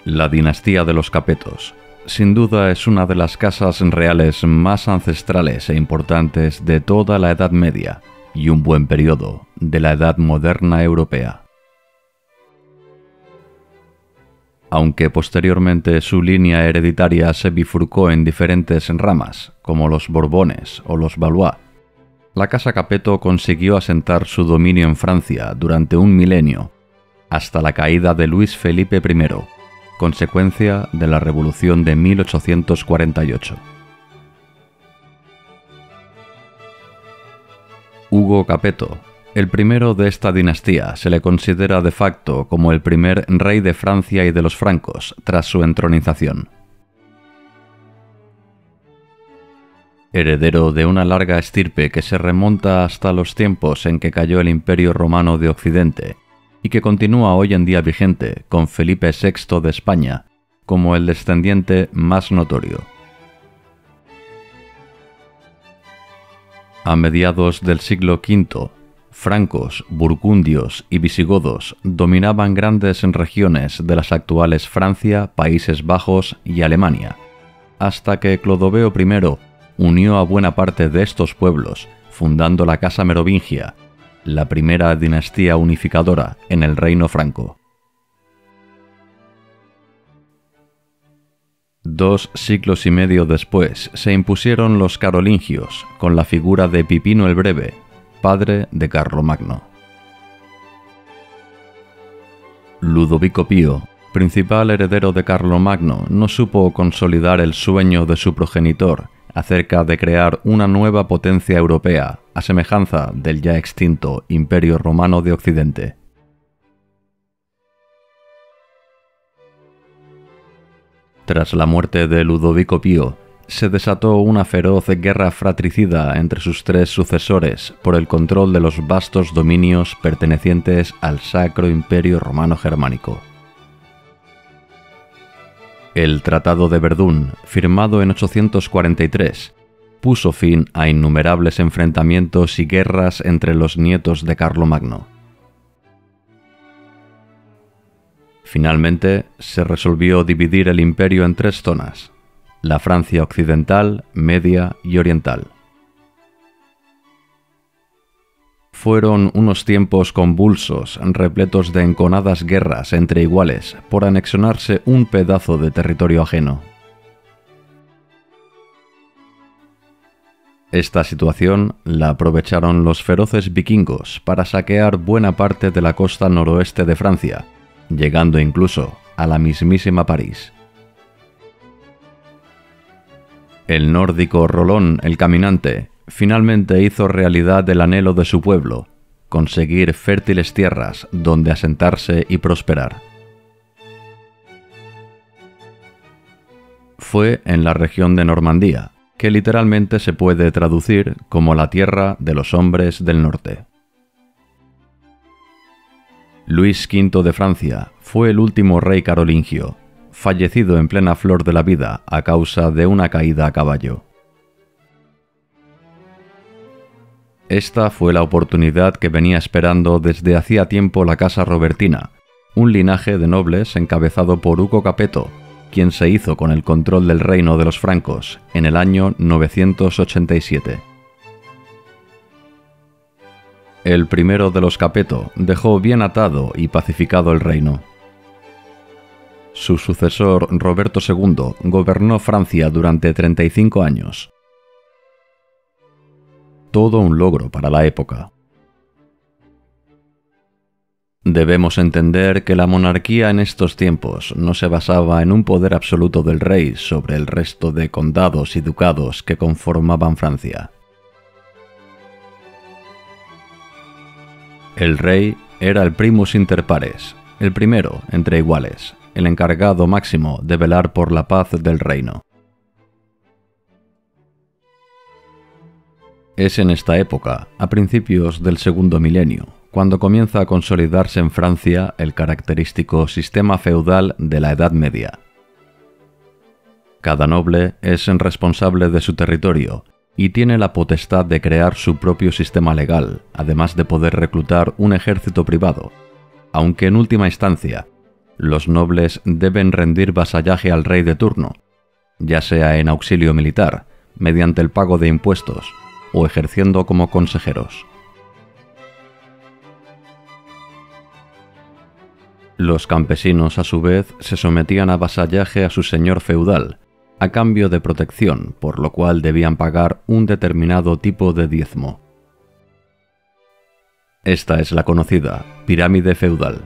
La dinastía de los Capetos, sin duda, es una de las casas reales más ancestrales e importantes de toda la Edad Media y un buen periodo de la Edad Moderna europea. Aunque posteriormente su línea hereditaria se bifurcó en diferentes ramas, como los Borbones o los Valois, la Casa Capeto consiguió asentar su dominio en Francia durante un milenio, hasta la caída de Luis Felipe I, consecuencia de la Revolución de 1848. Hugo Capeto, el primero de esta dinastía, se le considera de facto como el primer rey de Francia y de los francos tras su entronización. Heredero de una larga estirpe que se remonta hasta los tiempos en que cayó el Imperio Romano de Occidente y que continúa hoy en día vigente con Felipe VI de España como el descendiente más notorio. A mediados del siglo V, francos, burgundios y visigodos dominaban grandes regiones de las actuales Francia, Países Bajos y Alemania, hasta que Clodoveo I unió a buena parte de estos pueblos, fundando la Casa Merovingia, la primera dinastía unificadora en el reino franco. 2 siglos y medio después se impusieron los carolingios, con la figura de Pipino el Breve, padre de Carlomagno. Ludovico Pío, principal heredero de Carlomagno, no supo consolidar el sueño de su progenitor acerca de crear una nueva potencia europea, a semejanza del ya extinto Imperio Romano de Occidente. Tras la muerte de Ludovico Pío, se desató una feroz guerra fratricida entre sus 3 sucesores por el control de los vastos dominios pertenecientes al Sacro Imperio Romano Germánico. El Tratado de Verdún, firmado en 843, puso fin a innumerables enfrentamientos y guerras entre los nietos de Carlomagno. Finalmente, se resolvió dividir el imperio en 3 zonas: la Francia occidental, media y oriental. Fueron unos tiempos convulsos, repletos de enconadas guerras entre iguales por anexionarse un pedazo de territorio ajeno. Esta situación la aprovecharon los feroces vikingos para saquear buena parte de la costa noroeste de Francia, llegando incluso a la mismísima París. El nórdico Rolón el Caminante finalmente hizo realidad el anhelo de su pueblo, conseguir fértiles tierras donde asentarse y prosperar. Fue en la región de Normandía, que literalmente se puede traducir como la tierra de los hombres del norte. Luis V de Francia fue el último rey carolingio, fallecido en plena flor de la vida a causa de una caída a caballo. Esta fue la oportunidad que venía esperando desde hacía tiempo la Casa Robertina, un linaje de nobles encabezado por Hugo Capeto, quien se hizo con el control del reino de los francos en el año 987. El primero de los Capeto dejó bien atado y pacificado el reino. Su sucesor, Roberto II, gobernó Francia durante 35 años. Todo un logro para la época. Debemos entender que la monarquía en estos tiempos no se basaba en un poder absoluto del rey sobre el resto de condados y ducados que conformaban Francia. El rey era el primus inter pares, el primero entre iguales, el encargado máximo de velar por la paz del reino. Es en esta época, a principios del segundo milenio, cuando comienza a consolidarse en Francia el característico sistema feudal de la Edad Media. Cada noble es responsable de su territorio y tiene la potestad de crear su propio sistema legal, además de poder reclutar un ejército privado, aunque en última instancia, Los nobles deben rendir vasallaje al rey de turno, ya sea en auxilio militar, mediante el pago de impuestos, o ejerciendo como consejeros. Los campesinos, a su vez, se sometían a vasallaje a su señor feudal, a cambio de protección, por lo cual debían pagar un determinado tipo de diezmo. Esta es la conocida pirámide feudal.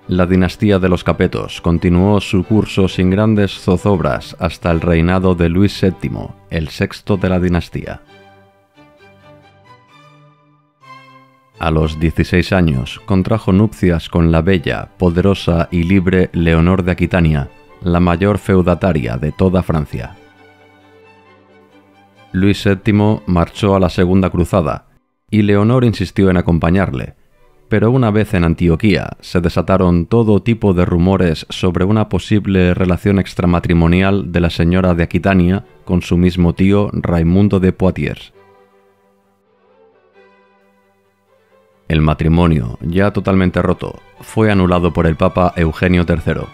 La dinastía de los Capetos continuó su curso sin grandes zozobras hasta el reinado de Luis VII, el sexto de la dinastía. A los 16 años contrajo nupcias con la bella, poderosa y libre Leonor de Aquitania, la mayor feudataria de toda Francia. Luis VII marchó a la Segunda Cruzada, y Leonor insistió en acompañarle, pero una vez en Antioquía se desataron todo tipo de rumores sobre una posible relación extramatrimonial de la señora de Aquitania con su mismo tío Raimundo de Poitiers. El matrimonio, ya totalmente roto, fue anulado por el Papa Eugenio III.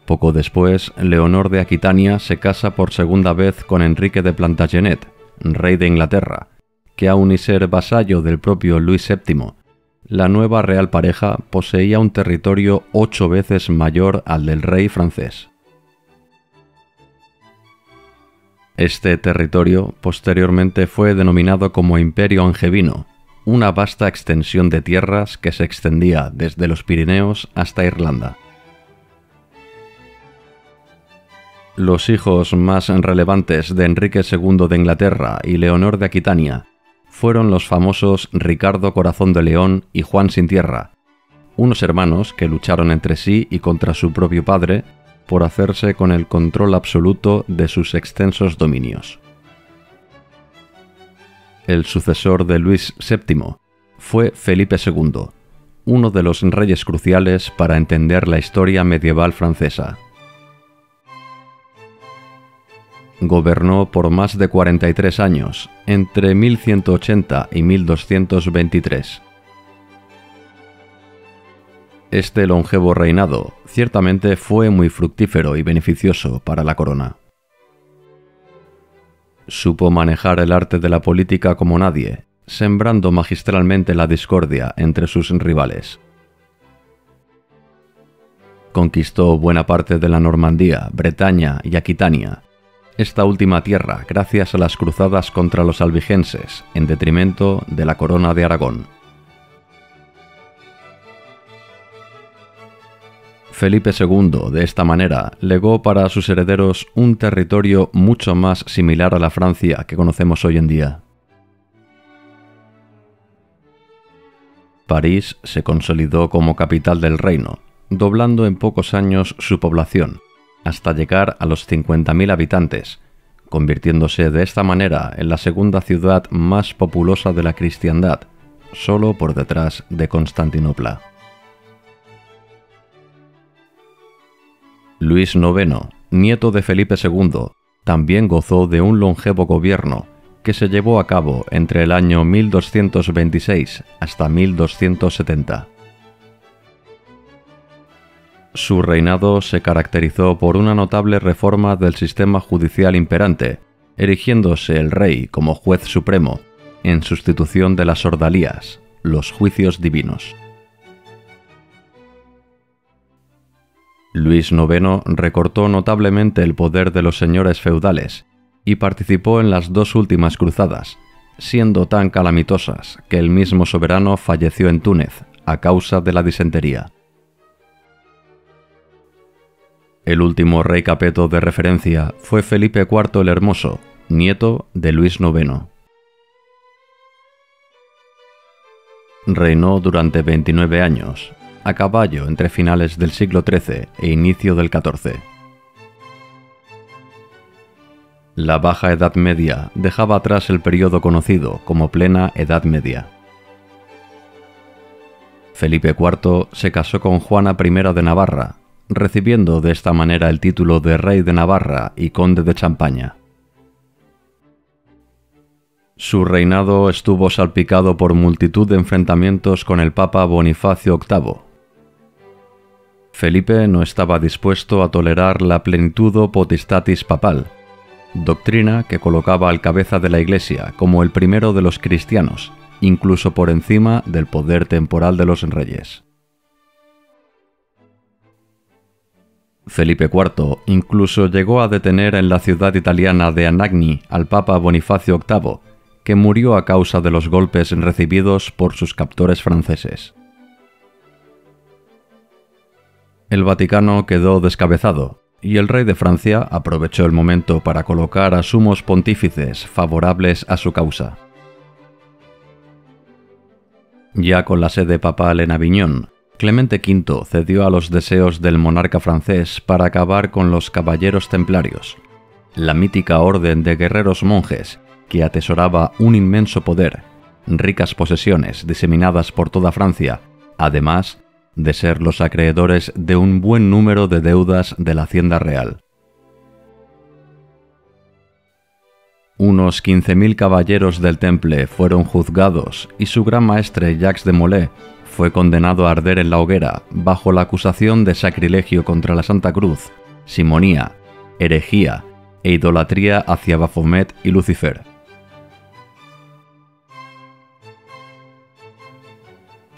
Poco después, Leonor de Aquitania se casa por segunda vez con Enrique de Plantagenet, rey de Inglaterra, que aun y ser vasallo del propio Luis VII, la nueva real pareja poseía un territorio 8 veces mayor al del rey francés. Este territorio posteriormente fue denominado como Imperio Angevino, una vasta extensión de tierras que se extendía desde los Pirineos hasta Irlanda. Los hijos más relevantes de Enrique II de Inglaterra y Leonor de Aquitania fueron los famosos Ricardo Corazón de León y Juan Sin Tierra, unos hermanos que lucharon entre sí y contra su propio padre por hacerse con el control absoluto de sus extensos dominios. El sucesor de Luis VII fue Felipe II, uno de los reyes cruciales para entender la historia medieval francesa. Gobernó por más de 43 años, entre 1180 y 1223. Este longevo reinado ciertamente fue muy fructífero y beneficioso para la corona. Supo manejar el arte de la política como nadie, sembrando magistralmente la discordia entre sus rivales. Conquistó buena parte de la Normandía, Bretaña y Aquitania, esta última tierra gracias a las cruzadas contra los albigenses, en detrimento de la corona de Aragón. Felipe II, de esta manera, legó para sus herederos un territorio mucho más similar a la Francia que conocemos hoy en día. París se consolidó como capital del reino, doblando en pocos años su población, hasta llegar a los 50.000 habitantes, convirtiéndose de esta manera en la segunda ciudad más populosa de la cristiandad, solo por detrás de Constantinopla. Luis IX, nieto de Felipe II, también gozó de un longevo gobierno que se llevó a cabo entre el año 1226 hasta 1270. Su reinado se caracterizó por una notable reforma del sistema judicial imperante, erigiéndose el rey como juez supremo, en sustitución de las ordalías, los juicios divinos. Luis IX recortó notablemente el poder de los señores feudales y participó en las 2 últimas cruzadas, siendo tan calamitosas que el mismo soberano falleció en Túnez a causa de la disentería. El último rey capeto de referencia fue Felipe IV el Hermoso, nieto de Luis IX. Reinó durante 29 años, a caballo entre finales del siglo XIII e inicio del XIV. La Baja Edad Media dejaba atrás el periodo conocido como Plena Edad Media. Felipe IV se casó con Juana I de Navarra, recibiendo de esta manera el título de Rey de Navarra y Conde de Champaña. Su reinado estuvo salpicado por multitud de enfrentamientos con el Papa Bonifacio VIII. Felipe no estaba dispuesto a tolerar la plenitudo potestatis papal, doctrina que colocaba al cabeza de la Iglesia como el primero de los cristianos, incluso por encima del poder temporal de los reyes. Felipe IV incluso llegó a detener en la ciudad italiana de Anagni al Papa Bonifacio VIII, que murió a causa de los golpes recibidos por sus captores franceses. El Vaticano quedó descabezado, y el rey de Francia aprovechó el momento para colocar a sumos pontífices favorables a su causa. Ya con la sede papal en Aviñón, Clemente V cedió a los deseos del monarca francés para acabar con los caballeros templarios, la mítica orden de guerreros monjes que atesoraba un inmenso poder, ricas posesiones diseminadas por toda Francia, además de ser los acreedores de un buen número de deudas de la Hacienda Real. Unos 15.000 caballeros del Temple fueron juzgados y su gran maestre Jacques de Molay fue condenado a arder en la hoguera bajo la acusación de sacrilegio contra la Santa Cruz, simonía, herejía e idolatría hacia Baphomet y Lucifer.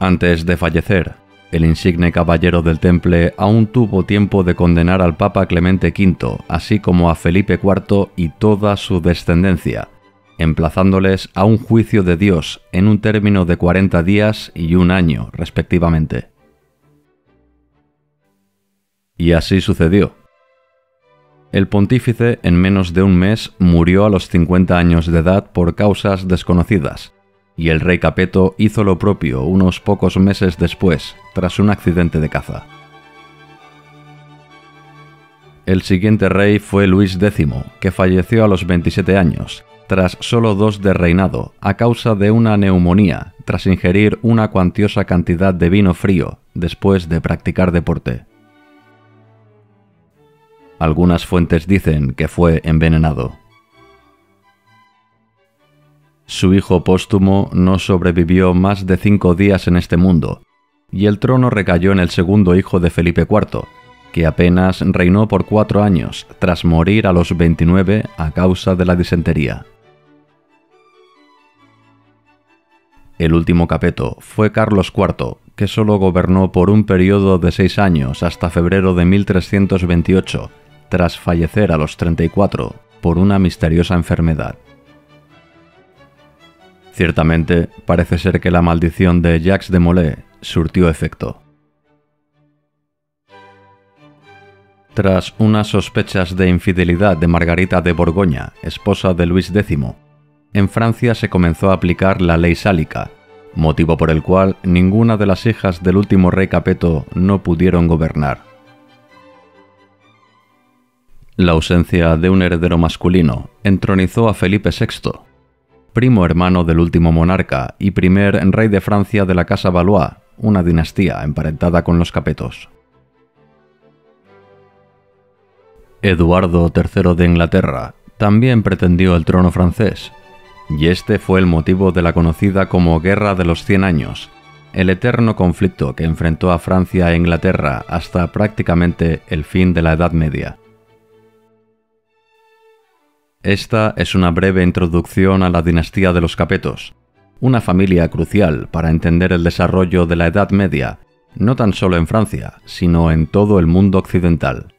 Antes de fallecer, el insigne caballero del Temple aún tuvo tiempo de condenar al Papa Clemente V, así como a Felipe IV y toda su descendencia, emplazándoles a un juicio de Dios en un término de 40 días y un año, respectivamente. Y así sucedió. El pontífice, en menos de un mes, murió a los 50 años de edad por causas desconocidas, y el rey Capeto hizo lo propio unos pocos meses después, tras un accidente de caza. El siguiente rey fue Luis X, que falleció a los 27 años, tras solo 2 de reinado, a causa de una neumonía, tras ingerir una cuantiosa cantidad de vino frío, después de practicar deporte. Algunas fuentes dicen que fue envenenado. Su hijo póstumo no sobrevivió más de 5 días en este mundo, y el trono recayó en el segundo hijo de Felipe IV, que apenas reinó por 4 años, tras morir a los 29 a causa de la disentería. El último Capeto fue Carlos IV, que solo gobernó por un periodo de 6 años hasta febrero de 1328, tras fallecer a los 34 por una misteriosa enfermedad. Ciertamente, parece ser que la maldición de Jacques de Molay surtió efecto. Tras unas sospechas de infidelidad de Margarita de Borgoña, esposa de Luis X, en Francia se comenzó a aplicar la ley sálica, motivo por el cual ninguna de las hijas del último rey Capeto no pudieron gobernar. La ausencia de un heredero masculino entronizó a Felipe VI, primo hermano del último monarca y primer rey de Francia de la Casa Valois, una dinastía emparentada con los Capetos. Eduardo III de Inglaterra también pretendió el trono francés, y este fue el motivo de la conocida como Guerra de los 100 años, el eterno conflicto que enfrentó a Francia e Inglaterra hasta prácticamente el fin de la Edad Media. Esta es una breve introducción a la dinastía de los Capetos, una familia crucial para entender el desarrollo de la Edad Media, no tan solo en Francia, sino en todo el mundo occidental.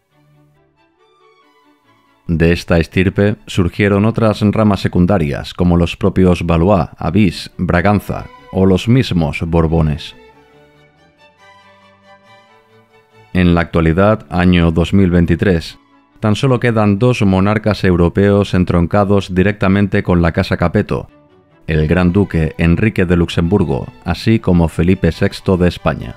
De esta estirpe surgieron otras ramas secundarias, como los propios Valois, Avís, Braganza o los mismos Borbones. En la actualidad, año 2023, tan solo quedan 2 monarcas europeos entroncados directamente con la Casa Capeto, el Gran Duque Enrique de Luxemburgo, así como Felipe VI de España.